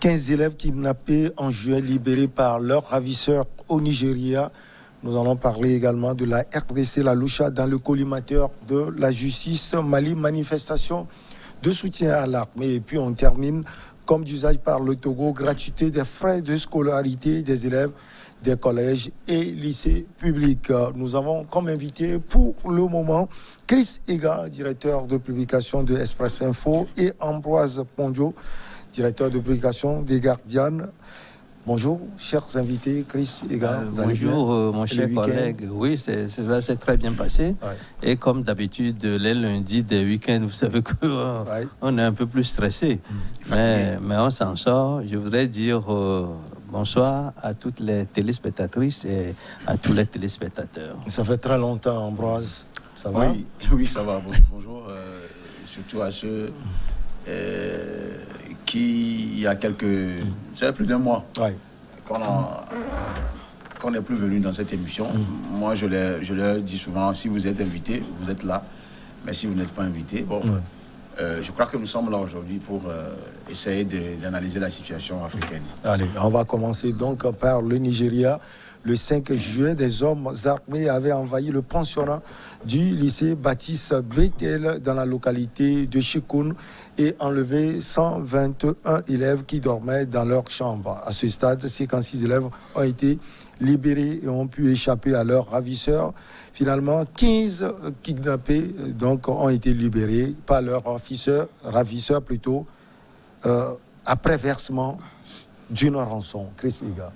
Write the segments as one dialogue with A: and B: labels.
A: 15 élèves kidnappés en juin libérés par leurs ravisseurs au Nigeria. Nous allons parler également de la RDC, la Loucha, dans le collimateur de la justice Mali, manifestation de soutien à l'armée. Et puis on termine, comme d'usage par le Togo, gratuité des frais de scolarité des élèves des collèges et lycées publics. Nous avons comme invité pour le moment Chris Ega, directeur de publication de Express Info, et Ambroise Pondio, directeur de publication des Gardianes. Bonjour, chers invités, Chris Ega.
B: Bonjour, mon cher collègue. Oui, ça s'est très bien passé. Ouais. Et comme d'habitude, les lundis des week-ends, vous savez qu'on est un peu plus stressé. Mais on s'en sort. Je voudrais dire bonsoir à toutes les téléspectatrices et à tous les téléspectateurs.
A: Ça fait très longtemps, Ambroise. Ça va?
C: Oui, ça va. Bonjour. Surtout à ceux qui, il y a ça fait plus d'un mois, qu'on n'est plus venu dans cette émission. Moi, je leur dis souvent, si vous êtes invité, vous êtes là. Mais si vous n'êtes pas invité, je crois que nous sommes là aujourd'hui pour essayer d'analyser la situation africaine.
A: Allez, on va commencer donc par le Nigeria. Le 5 juin, des hommes armés avaient envahi le pensionnat du lycée Baptiste Bethel dans la localité de Chikoun et enlevé 121 élèves qui dormaient dans leur chambre. À ce stade, 56 élèves ont été libérés et ont pu échapper à leurs ravisseurs. Finalement, 15 kidnappés donc, ont été libérés par leurs ravisseurs plutôt, après versement d'une rançon. Chris Ega.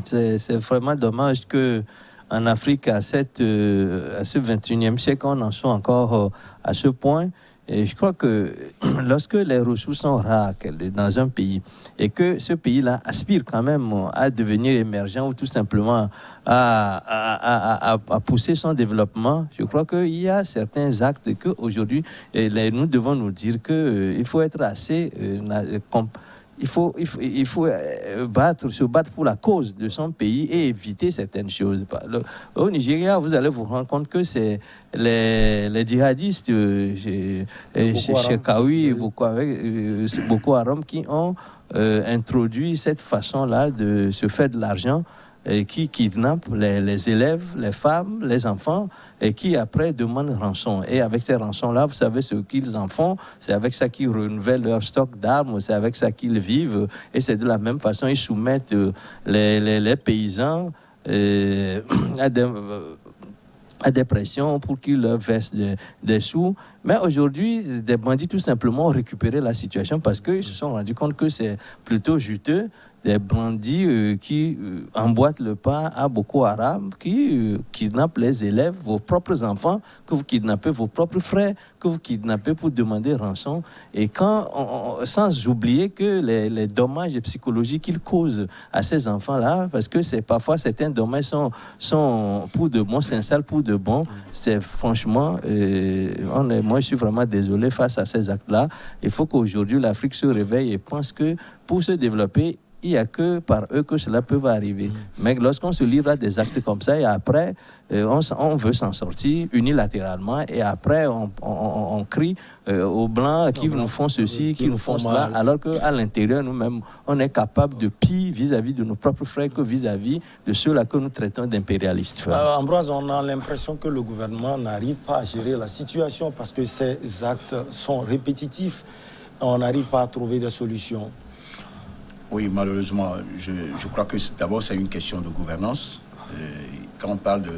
B: C'est vraiment dommage qu'en Afrique, à ce 21e siècle, on en soit encore à ce point. Et je crois que lorsque les ressources sont rares dans un pays et que ce pays-là aspire quand même à devenir émergent ou tout simplement à pousser son développement, je crois qu'il y a certains actes qu'aujourd'hui, nous devons nous dire qu'il faut être assez... Il faut se battre pour la cause de son pays et éviter certaines choses. Au Nigeria, vous allez vous rendre compte que c'est les djihadistes, Chekawi et Boko Haram qui ont introduit cette façon-là de se faire de l'argent et qui kidnappent les élèves, les femmes, les enfants et qui après demandent rançon. Et avec ces rançons-là, vous savez ce qu'ils en font, c'est avec ça qu'ils renouvellent leur stock d'armes, c'est avec ça qu'ils vivent et c'est de la même façon, ils soumettent les paysans à des pressions pour qu'ils leur versent des sous. Mais aujourd'hui, des bandits tout simplement ont récupéré la situation parce qu'ils se sont rendus compte que c'est plutôt juteux. Des bandits qui emboîtent le pas à Boko Haram, qui kidnappent les élèves, vos propres enfants, que vous kidnappez vos propres frères, que vous kidnappez pour demander rançon. Et sans oublier que les dommages psychologiques qu'ils causent à ces enfants-là, parce que parfois certains dommages sont pour de bon, s'installent pour de bon. C'est franchement, moi je suis vraiment désolé face à ces actes-là. Il faut qu'aujourd'hui l'Afrique se réveille et pense que pour se développer, il n'y a que par eux que cela peut arriver. Mais lorsqu'on se livre à des actes comme ça, et après, on veut s'en sortir unilatéralement, et après, on crie aux Blancs qui nous font ceci, qui nous font cela, alors qu'à l'intérieur, nous-mêmes, on est capable de pire vis-à-vis de nos propres frères que vis-à-vis de ceux-là que nous traitons d'impérialistes.
A: Ambroise, on a l'impression que le gouvernement n'arrive pas à gérer la situation parce que ces actes sont répétitifs. On n'arrive pas à trouver des solutions.
C: Oui, malheureusement, je crois que d'abord c'est une question de gouvernance. Quand on parle de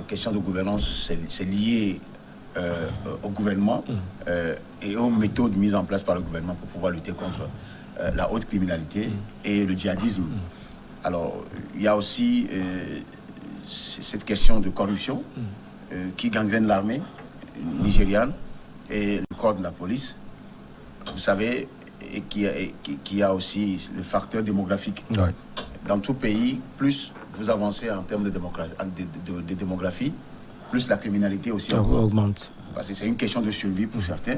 C: question de gouvernance, c'est lié au gouvernement et aux méthodes mises en place par le gouvernement pour pouvoir lutter contre la haute criminalité et le djihadisme. Alors, il y a aussi cette question de corruption qui gangrène l'armée nigériane et le corps de la police. Vous savez, et qui a aussi le facteur démographique. Ouais. Dans tout pays, plus vous avancez en termes de démographie, plus la criminalité aussi augmente. Parce que c'est une question de survie pour certains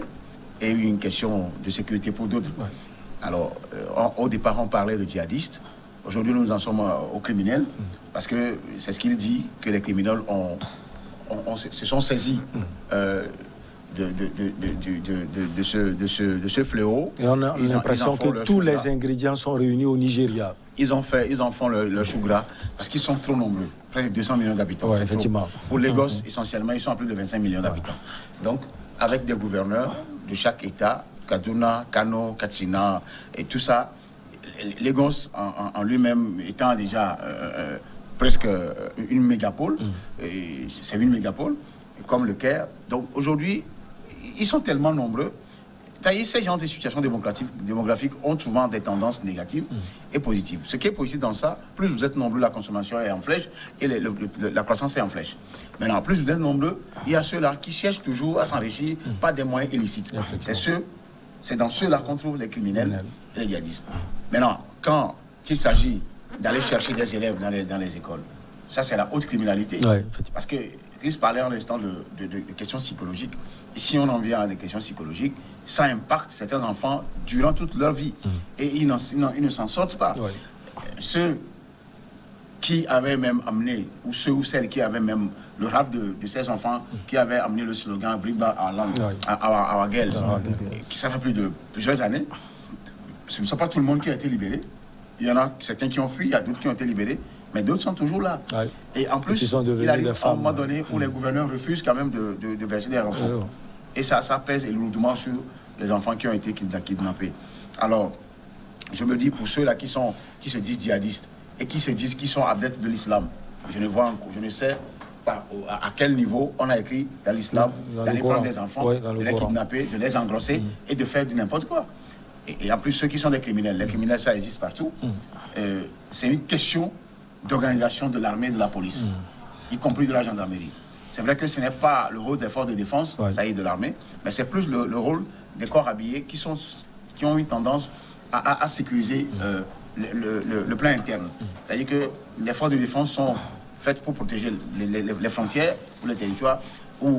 C: et une question de sécurité pour d'autres. Ouais. Alors, au départ, on parlait de djihadistes. Aujourd'hui, nous en sommes aux criminels parce que c'est ce qu'il dit, que les criminels se sont saisis de ce fléau.
A: Et on a l'impression que tous les ingrédients sont réunis au Nigeria.
C: Ils en font leur chou gras parce qu'ils sont trop nombreux, près de 200 millions d'habitants.
A: Ouais, effectivement.
C: Pour Lagos, essentiellement, ils sont à plus de 25 millions d'habitants. Donc, avec des gouverneurs de chaque État, Kaduna, Kano, Katsina et tout ça, Lagos en lui-même étant déjà presque une mégapole, c'est une mégapole, comme le Caire. Donc aujourd'hui, ils sont tellement nombreux. Ces genres de situations démographiques ont souvent des tendances négatives et positives. Ce qui est positif dans ça, plus vous êtes nombreux, la consommation est en flèche et la croissance est en flèche. Maintenant, plus vous êtes nombreux, il y a ceux-là qui cherchent toujours à s'enrichir par des moyens illicites. C'est dans ceux-là qu'on trouve les criminels et les djihadistes. Maintenant, quand il s'agit d'aller chercher des élèves dans les écoles, ça c'est la haute criminalité. Parce que Chris parlait en l'instant de questions psychologiques. Et si on en vient à des questions psychologiques, ça impacte certains enfants durant toute leur vie. Et ils ne s'en sortent pas. Ceux qui avaient même amené, ou ceux ou celles qui avaient même le rap de ces enfants, qui avaient amené le slogan Briba à Wagel, qui ça fait plusieurs années, ce ne sont pas tout le monde qui a été libéré. Il y en a certains qui ont fui, il y a d'autres qui ont été libérés, mais d'autres sont toujours là. Et en plus, il arrive à un moment donné où les gouverneurs refusent quand même de verser des renforts. Et ça pèse lourdement sur les enfants qui ont été kidnappés. Alors, je me dis pour ceux-là qui se disent djihadistes et qui se disent qu'ils sont adeptes de l'islam, je ne sais pas à quel niveau on a écrit dans l'islam d'aller prendre des enfants, de les kidnapper, de les engrosser et de faire du n'importe quoi. Et en plus, ceux qui sont des criminels, les criminels, ça existe partout. C'est une question d'organisation de l'armée et de la police, y compris de la gendarmerie. C'est vrai que ce n'est pas le rôle des forces de défense, ça y est, de l'armée, mais c'est plus le rôle des corps habillés qui ont une tendance à sécuriser le plan interne. C'est-à-dire que les forces de défense sont faites pour protéger les frontières ou les territoires ou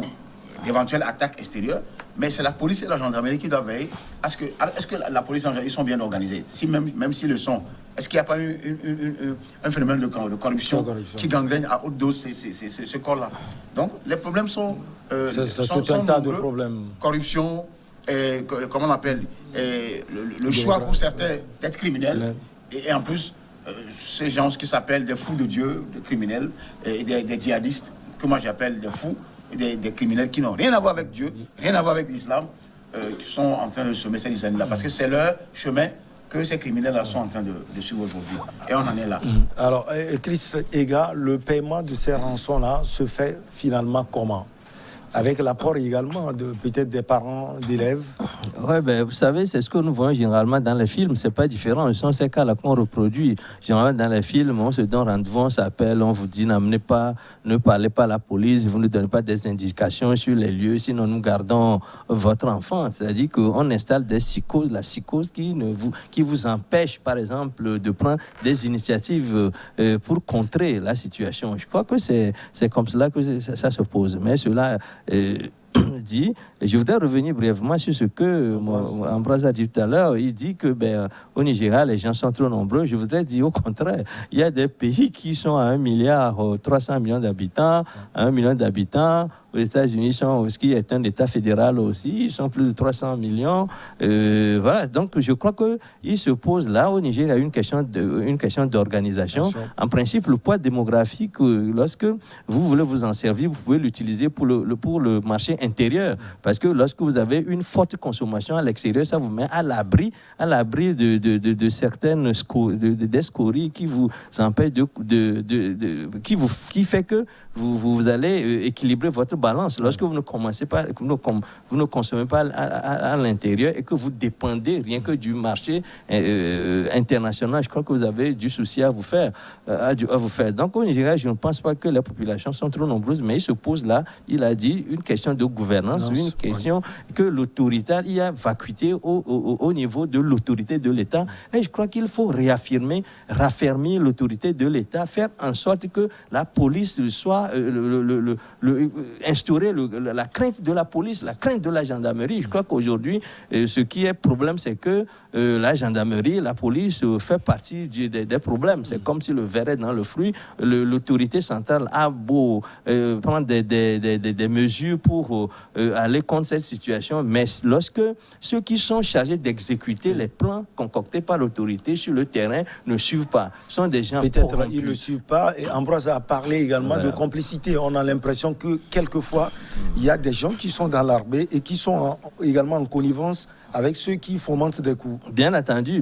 C: d'éventuelles attaques extérieures, mais c'est la police et la gendarmerie qui doivent veiller à ce que la police et la gendarmerie sont bien organisées, même s'ils le sont. Est-ce qu'il n'y a pas eu un phénomène de corruption qui gangrène à haute dose ce corps-là? Donc, les problèmes sont
A: tout un tas de problèmes.
C: Corruption, comment on appelle, le choix pour certains d'être criminels, et en plus, ces gens qui s'appellent des fous de Dieu, des criminels, et des djihadistes, que moi j'appelle des fous, des criminels qui n'ont rien à voir avec Dieu, rien à voir avec l'islam, qui sont en train de semer ces années-là, parce que c'est leur chemin que ces criminels-là sont en train de suivre aujourd'hui. Et on en est là.
A: Alors, Chris Ega, le paiement de ces rançons-là se fait finalement comment? Avec l'apport également de peut-être des parents d'élèves.
B: Oui, ben, vous savez, c'est ce que nous voyons généralement dans les films. C'est pas différent. Ce sont ces cas-là qu'on reproduit. Généralement, dans les films, on se donne rendez-vous, on s'appelle, on vous dit ne parlez pas à la police, vous ne donnez pas des indications sur les lieux, sinon nous gardons votre enfant. C'est-à-dire qu'on installe des psychoses, la psychose qui vous empêche, par exemple, de prendre des initiatives pour contrer la situation. Je crois que c'est comme cela que ça se pose. Mais cela dit, et je voudrais revenir brièvement sur ce que Ambroise a dit tout à l'heure. Il dit que au Nigeria, les gens sont trop nombreux. Je voudrais dire au contraire. Il y a des pays qui sont à 1,3 milliard d'habitants, à 1 million d'habitants. Aux États-Unis, ce qui est un État fédéral aussi, ils sont plus de 300 millions. Voilà. Donc, je crois qu'il se pose là au Nigeria une question d'organisation. En principe, le poids démographique, lorsque vous voulez vous en servir, vous pouvez l'utiliser pour le marché intérieur. Parce que lorsque vous avez une forte consommation à l'extérieur, ça vous met à l'abri de certaines des scories qui vous empêchent qui fait que vous allez équilibrer votre balance. Lorsque vous ne consommez pas à l'intérieur et que vous dépendez rien que du marché international, je crois que vous avez du souci à vous faire. Donc au Nigeria, je ne pense pas que les populations sont trop nombreuses, mais il se pose là, il a dit, une question de gouvernance, une question que l'autorité, il y a vacuité au niveau de l'autorité de l'État. Et je crois qu'il faut raffermir l'autorité de l'État, faire en sorte que la police soit instaurer la crainte de la police, la crainte de la gendarmerie. Je crois qu'aujourd'hui, ce qui est problème, c'est que la gendarmerie, la police fait partie des problèmes. C'est comme si le verre est dans le fruit. L'autorité centrale a beau prendre des mesures pour aller contre cette situation, mais lorsque ceux qui sont chargés d'exécuter les plans concoctés par l'autorité sur le terrain ne suivent pas, sont des gens
A: peut-être
B: corrompus.
A: ils ne le suivent pas. Et Ambroise a parlé également de complicité. On a l'impression que quelquefois, il y a des gens qui sont dans l'armée et qui sont également en connivence avec ceux qui fomentent des coups.
B: Bien entendu,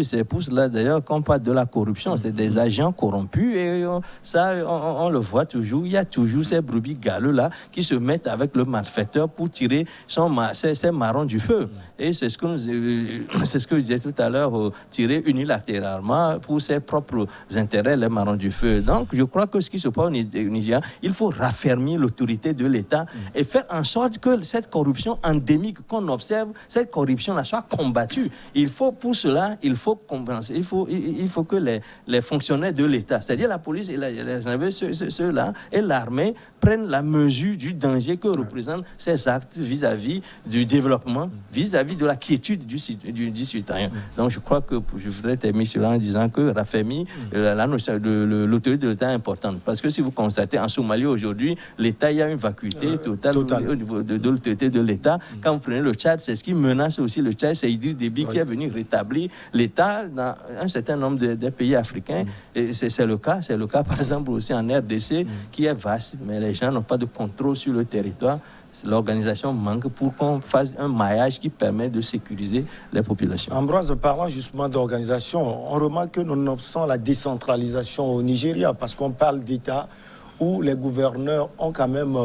B: c'est pour cela d'ailleurs qu'on parle de la corruption, c'est des agents corrompus et on le voit toujours, il y a toujours ces brebis galeux là qui se mettent avec le malfaiteur pour tirer ses marrons du feu. Et c'est ce que je disais tout à l'heure, tirer unilatéralement pour ses propres intérêts les marrons du feu. Donc je crois que ce qui se passe au Nigeria, il faut raffermir l'autorité de l'État et faire en sorte que cette corruption endémique qu'on observe, cette corruption soit combattue. Il faut pour cela, il faut compenser, il faut que les fonctionnaires de l'État, c'est-à-dire la police et ceux-là et l'armée prennent la mesure du danger que représentent ces actes vis-à-vis du développement, vis-à-vis de la quiétude du citoyen. Donc je crois que je voudrais terminer cela en disant que raffermir l'autorité de l'État est importante. Parce que si vous constatez en Somalie aujourd'hui, l'État, il y a une vacuité totale au niveau de l'autorité de l'État. Quand vous prenez le Tchad, c'est ce qui menace aussi le Tchad, c'est Idriss Déby qui est venu rétablir l'État dans un certain nombre des pays africains. Et c'est le cas par exemple aussi en RDC qui est vaste, mais les gens n'ont pas de contrôle sur le territoire. L'organisation manque pour qu'on fasse un maillage qui permet de sécuriser les populations.
A: Ambroise, parlant justement d'organisation, on remarque que nonobstant la décentralisation au Nigeria, parce qu'on parle d'État où les gouverneurs ont quand même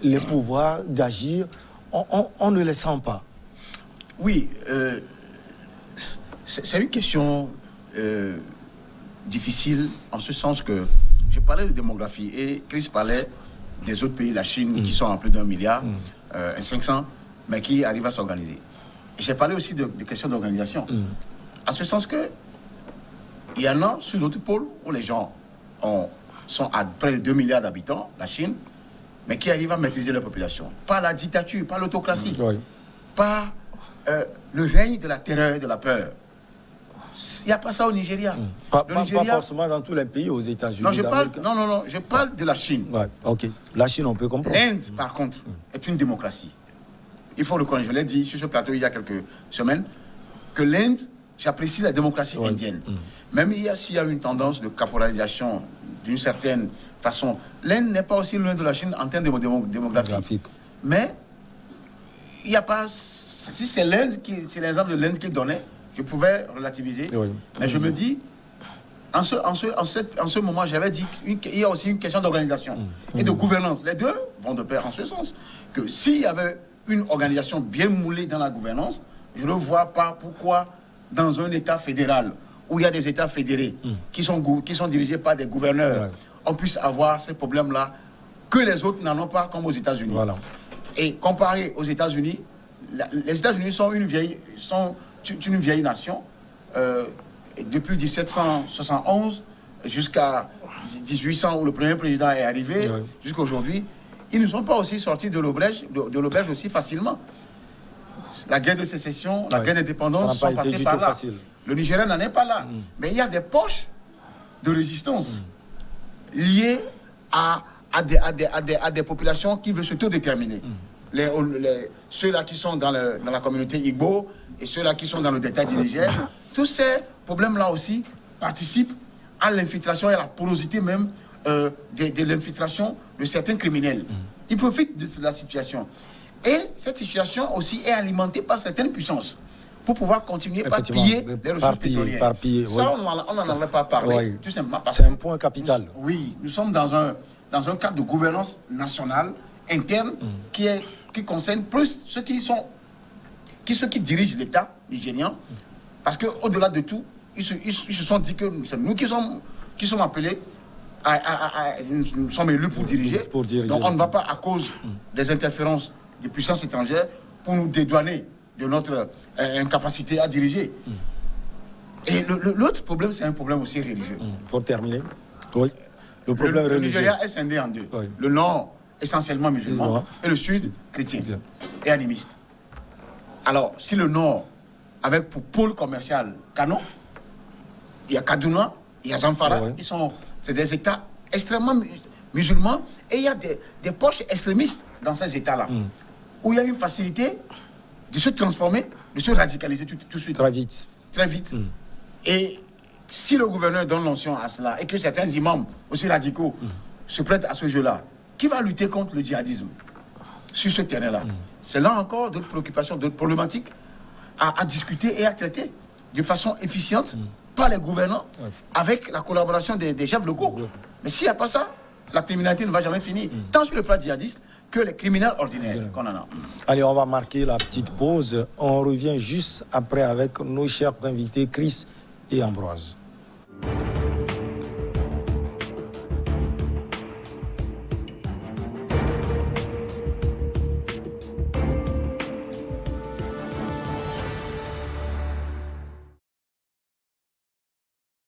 A: les pouvoirs d'agir, on ne les sent pas.
C: Oui, c'est une question difficile en ce sens que je parlais de démographie et Chris parlait des autres pays, la Chine, qui sont à plus d'1 milliard, 500, mais qui arrivent à s'organiser. J'ai parlé aussi de questions d'organisation. En ce sens que il y en a sur d'autres pôles où les gens sont à près de 2 milliards d'habitants, la Chine, mais qui arrivent à maîtriser la population. Pas la dictature, pas l'autocratie, pas le règne de la terreur et de la peur. Il n'y a pas ça au Nigeria.
A: Pas forcément dans tous les pays, aux États-Unis.
C: Non, je parle de la Chine.
A: Ouais, ok. La Chine, on peut comprendre.
C: L'Inde, par contre, est une démocratie. Il faut le reconnaître. Je l'ai dit sur ce plateau il y a quelques semaines, que l'Inde, j'apprécie la démocratie indienne. Même s'il y a une tendance de caporalisation d'une certaine façon, l'Inde n'est pas aussi loin de la Chine en termes de démographie. Mais il n'y a pas... Si c'est l'Inde, c'est l'exemple de l'Inde qui donnait, je pouvais relativiser. Mais je me dis, en ce moment, j'avais dit qu'il y a aussi une question d'organisation et de gouvernance. Les deux vont de pair en ce sens. Que s'il y avait une organisation bien moulée dans la gouvernance, je ne vois pas pourquoi dans un État fédéral, où il y a des États fédérés qui sont dirigés par des gouverneurs, on puisse avoir ces problèmes-là que les autres n'en ont pas, comme aux États-Unis. Voilà. Et comparé aux États-Unis, les États-Unis sont une vieille nation. Depuis 1771 jusqu'à 1800 où le premier président est arrivé, jusqu'à aujourd'hui, ils ne sont pas aussi sortis de l'auberge aussi facilement. La guerre de sécession, la guerre d'indépendance sont passés par là. Facile. Le Nigeria n'en est pas là. Mais il y a des poches de résistance liées à des populations qui veulent s'autodéterminer. Ceux-là qui sont dans la communauté Igbo et ceux-là qui sont dans le delta du Niger, tous ces problèmes-là aussi participent à l'infiltration et à la porosité même de l'infiltration de certains criminels. Ils profitent de la situation. Et cette situation aussi est alimentée par certaines puissances pour pouvoir continuer par piller les ressources pétrolières. Ça, on n'en avait pas parlé, tout simplement.
A: C'est un point capital.
C: Oui, nous sommes dans un cadre de gouvernance nationale, interne, qui concerne plus ceux qui dirigent l'État nigérian, parce qu'au-delà de tout, ils se sont dit que c'est nous qui sommes appelés nous sommes élus pour diriger. Donc on ne va pas, à cause des interférences des puissances étrangères, pour nous dédouaner de notre incapacité à diriger. Et l'autre problème, c'est un problème aussi religieux.
A: Pour terminer, le problème religieux.
C: Le Nigeria est scindé en deux. Le nord essentiellement musulman, et le sud, chrétien et animiste. Alors, si le nord, avec pour pôle commercial Kano, il y a Kaduna, il y a Zamfara, c'est des États extrêmement musulmans, et il y a des poches extrémistes dans ces États-là, où il y a une facilité de se transformer, de se radicaliser tout de suite.
A: Très vite.
C: Très vite. Et si le gouverneur donne l'onction à cela, et que certains imams aussi radicaux se prêtent à ce jeu-là, qui va lutter contre le djihadisme sur ce terrain-là? C'est là encore d'autres préoccupations, d'autres problématiques à discuter et à traiter de façon efficiente par les gouvernants, avec la collaboration des chefs locaux. Mais s'il n'y a pas ça, la criminalité ne va jamais finir, tant sur le plan djihadiste que les criminels ordinaires qu'on en a.
A: Allez, on va marquer la petite pause. On revient juste après avec nos chers invités Chris et Ambroise.